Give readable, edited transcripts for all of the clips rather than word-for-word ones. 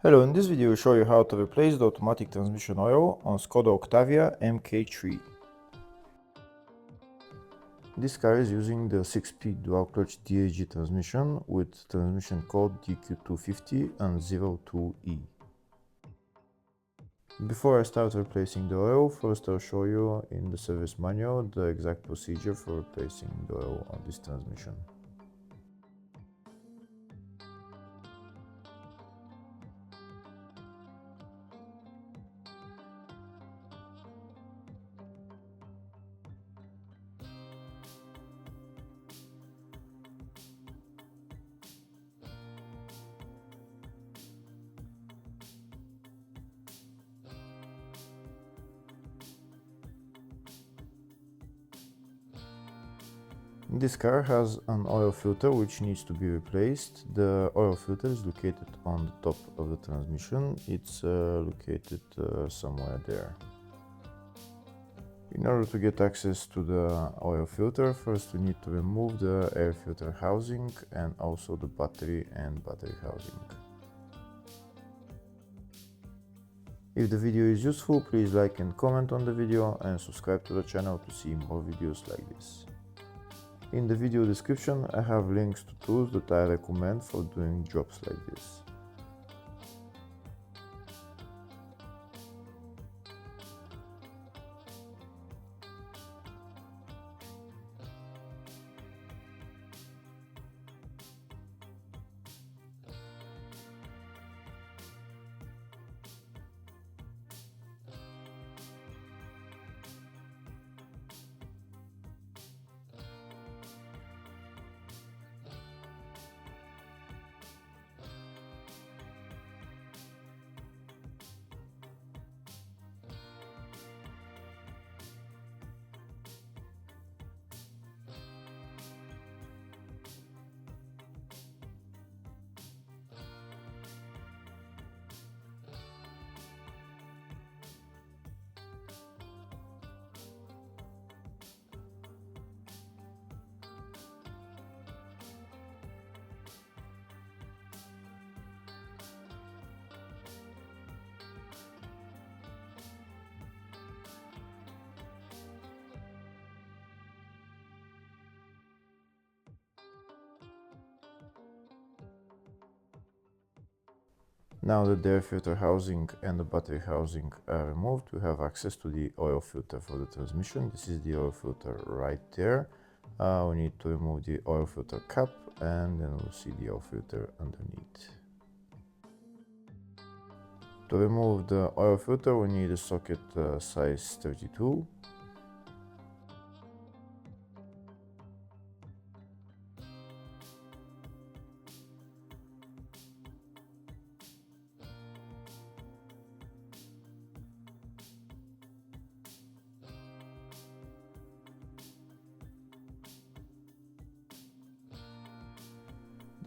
Hello, in this video we'll show you how to replace the automatic transmission oil on Skoda Octavia MK3. This car is using the 6-speed Dual Clutch DSG transmission with transmission code DQ250 and 02E. Before I start replacing the oil, first I'll show you in the service manual the exact procedure for replacing the oil on this transmission. This car has an oil filter which needs to be replaced. The oil filter is located on the top of the transmission. It's located somewhere there. In order to get access to the oil filter, first we need to remove the air filter housing and also the battery and battery housing. If the video is useful, please like and comment on the video and subscribe to the channel to see more videos like this. In the video description I have links to tools that I recommend for doing jobs like this. Now that the air filter housing and the battery housing are removed, we have access to the oil filter for the transmission. This is the oil filter right there. We need to remove the oil filter cap and then we'll see the oil filter underneath. To remove the oil filter we need a socket size 32.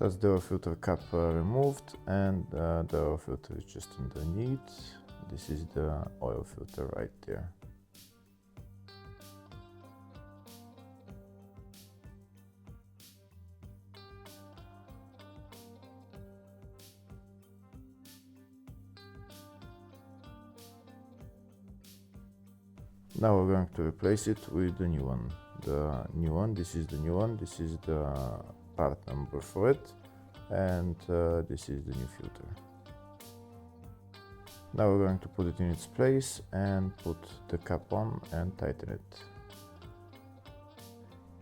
That's the oil filter cap removed, and the oil filter is just underneath. This is the oil filter right there. Now we're going to replace it with the new one. This is the new one, this is the part number for it, and this is the new filter. Now we're going to put it in its place and put the cap on and tighten it.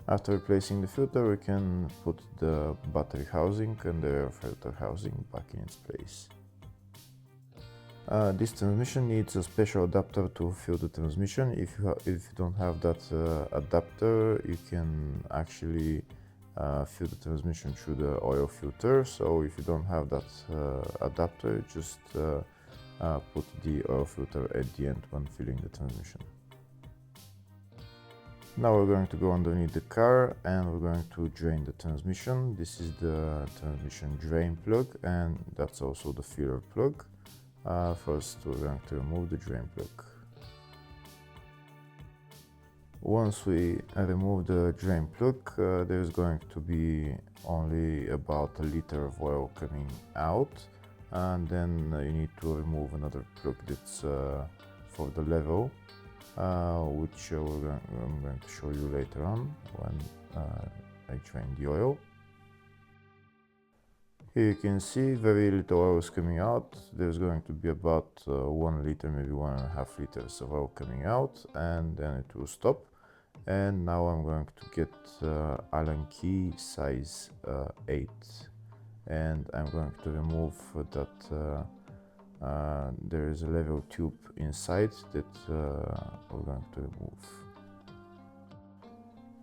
After replacing the filter we can put the battery housing and the air filter housing back in its place. This transmission needs a special adapter to fill the transmission. If you don't have that adapter, you can actually fill the transmission through the oil filter. So if you don't have that adapter, just put the oil filter at the end when filling the transmission. Now we're going to go underneath the car and we're going to drain the transmission. This is the transmission drain plug and that's also the filler plug. First we're going to remove the drain plug. Once we remove the drain plug, there's going to be only about a liter of oil coming out. and then you need to remove another plug that's for the level, which I'm going to show you later on when I drain the oil. Here you can see very little oil is coming out. There's going to be about 1 liter, maybe 1.5 liters of oil coming out, and then it will stop. And now I'm going to get Allen key size 8, and I'm going to remove that there is a level tube inside that we're going to remove.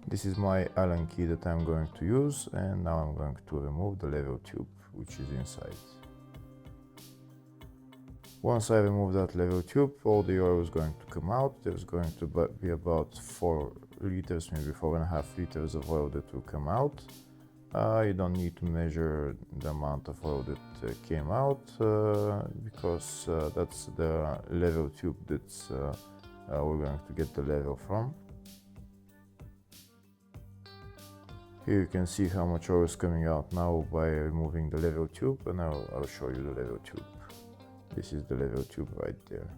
This is my Allen key that I'm going to use, and now I'm going to remove the level tube which is inside. Once I remove that level tube, all the oil is going to come out. There's going to be about 4 liters, maybe 4.5 liters of oil that will come out. You don't need to measure the amount of oil that came out because that's the level tube that's we're going to get the level from. Here you can see how much oil is coming out now by removing the level tube, and I'll show you the level tube. This is the level tube right there.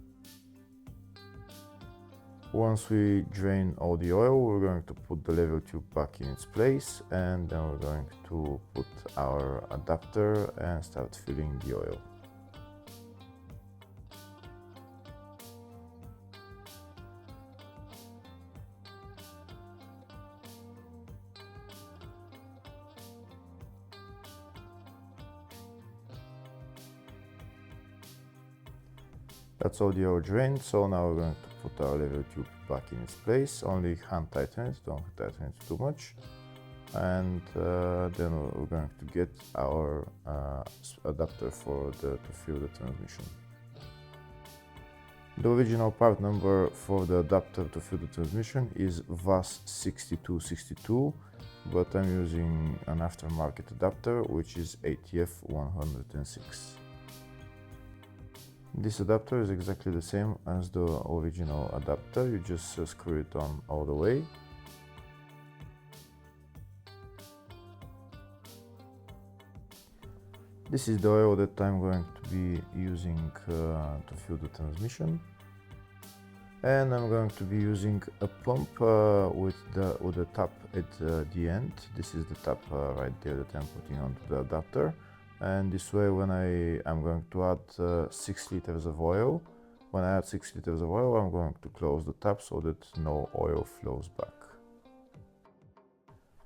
Once we drain all the oil, we're going to put the level tube back in its place, and then we're going to put our adapter and start filling the oil. That's all the oil drained, so now we're going to put our level tube back in its place. Only hand tighten it, don't tighten it too much. And then we're going to get our adapter to fill the transmission. The original part number for the adapter to fill the transmission is VAS 6262, but I'm using an aftermarket adapter which is ATF 106. This adapter is exactly the same as the original adapter, you just screw it on all the way. This is the oil that I'm going to be using to fill the transmission. And I'm going to be using a pump with the tap at the end. This is the tap right there that I'm putting onto the adapter. And this way, when I'm going to add 6 liters of oil, when I add 6 liters of oil, I'm going to close the tap so that no oil flows back.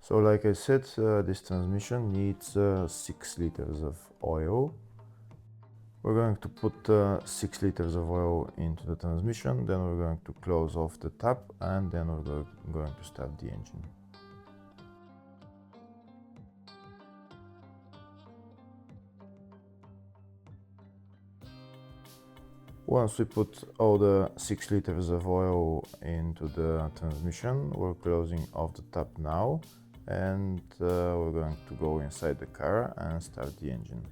So like I said, this transmission needs 6 liters of oil. We're going to put 6 liters of oil into the transmission, then we're going to close off the tap, and then we're going to start the engine. Once we put all the 6 liters of oil into the transmission, we're closing off the tap now, and we're going to go inside the car and start the engine.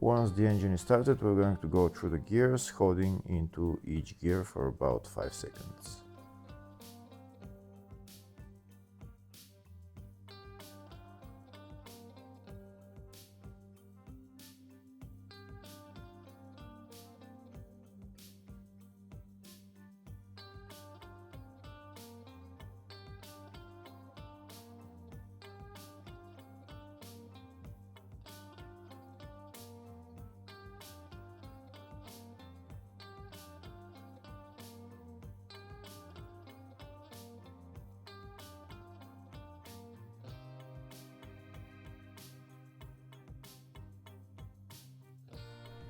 Once the engine is started, we're going to go through the gears, holding into each gear for about 5 seconds.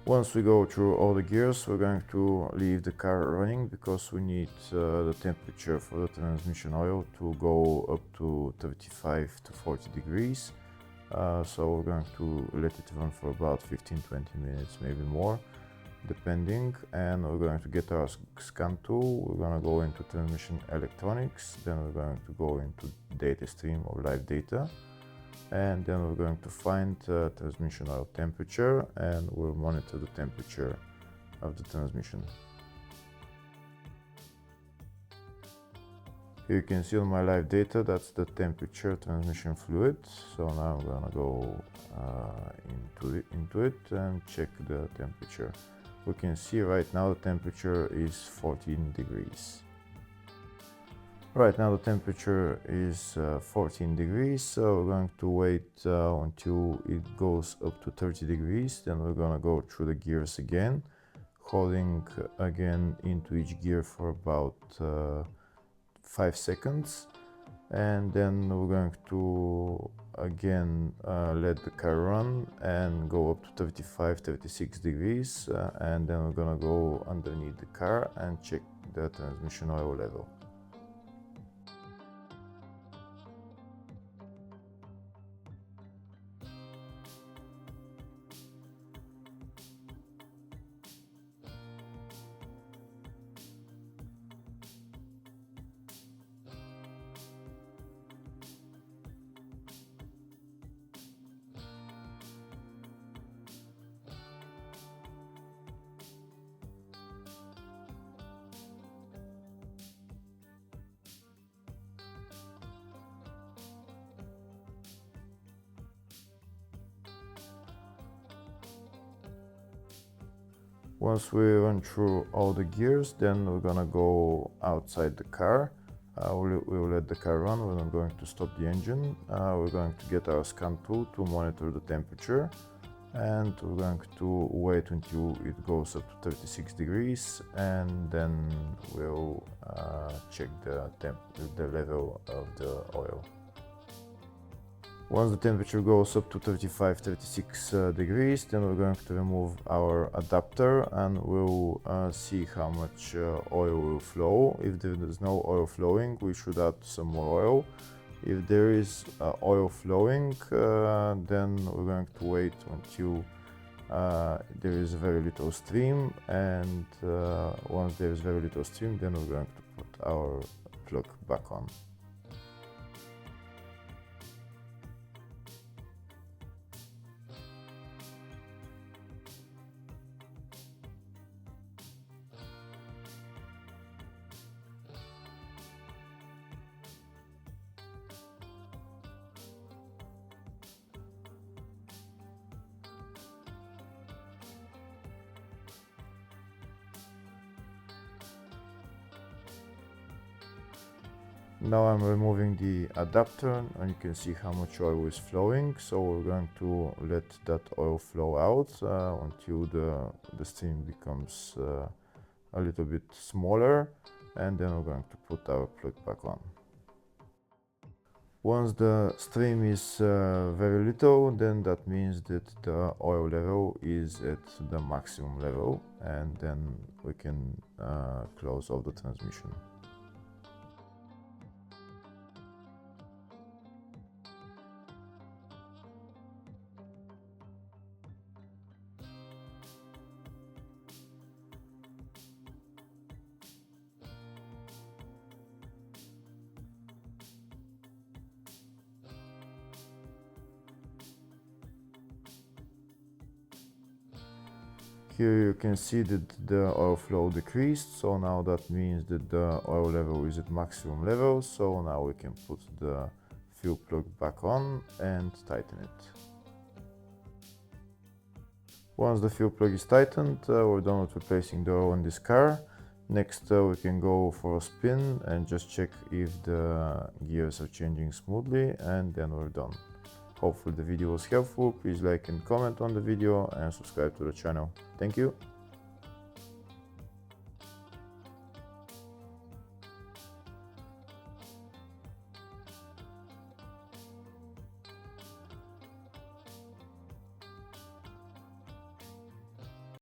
Once we go through all the gears, we're going to leave the car running because we need the temperature for the transmission oil to go up to 35 to 40 degrees. So we're going to let it run for about 15-20 minutes, maybe more, depending. And we're going to get our scan tool. We're going to go into transmission electronics, then we're going to go into data stream or live data. And then we're going to find transmission oil temperature, and we'll monitor the temperature of the transmission. Here you can see on my live data that's the temperature transmission fluid. So now I'm gonna go into it and check the temperature. We can see right now the temperature is 14 degrees. Right now the temperature is 14 degrees, so we're going to wait until it goes up to 30 degrees. Then we're gonna go through the gears again, holding again into each gear for about 5 seconds, and then we're going to again let the car run and go up to 35-36 degrees, and then we're gonna go underneath the car and check the transmission oil level. Once we run through all the gears, then we're gonna go outside the car. We'll let the car run. We're not going to stop the engine. We're going to get our scan tool to monitor the temperature, and we're going to wait until it goes up to 36 degrees, and then we'll check the level of the oil. Once the temperature goes up to 35-36 degrees, then we're going to remove our adapter and we'll see how much oil will flow. If there is no oil flowing, we should add some more oil. If there is oil flowing, then we're going to wait until there is very little stream, and once there is very little stream, then we're going to put our plug back on. Now I'm removing the adapter and you can see how much oil is flowing. So we're going to let that oil flow out until the stream becomes a little bit smaller, and then we're going to put our plug back on. Once the stream is very little, then that means that the oil level is at the maximum level, and then we can close off the transmission. Here you can see that the oil flow decreased, so now that means that the oil level is at maximum level, so now we can put the fuel plug back on and tighten it. Once the fuel plug is tightened, we're done with replacing the oil in this car. Next we can go for a spin and just check if the gears are changing smoothly, and then we're done. Hopefully the video was helpful. Please like and comment on the video and subscribe to the channel. Thank you.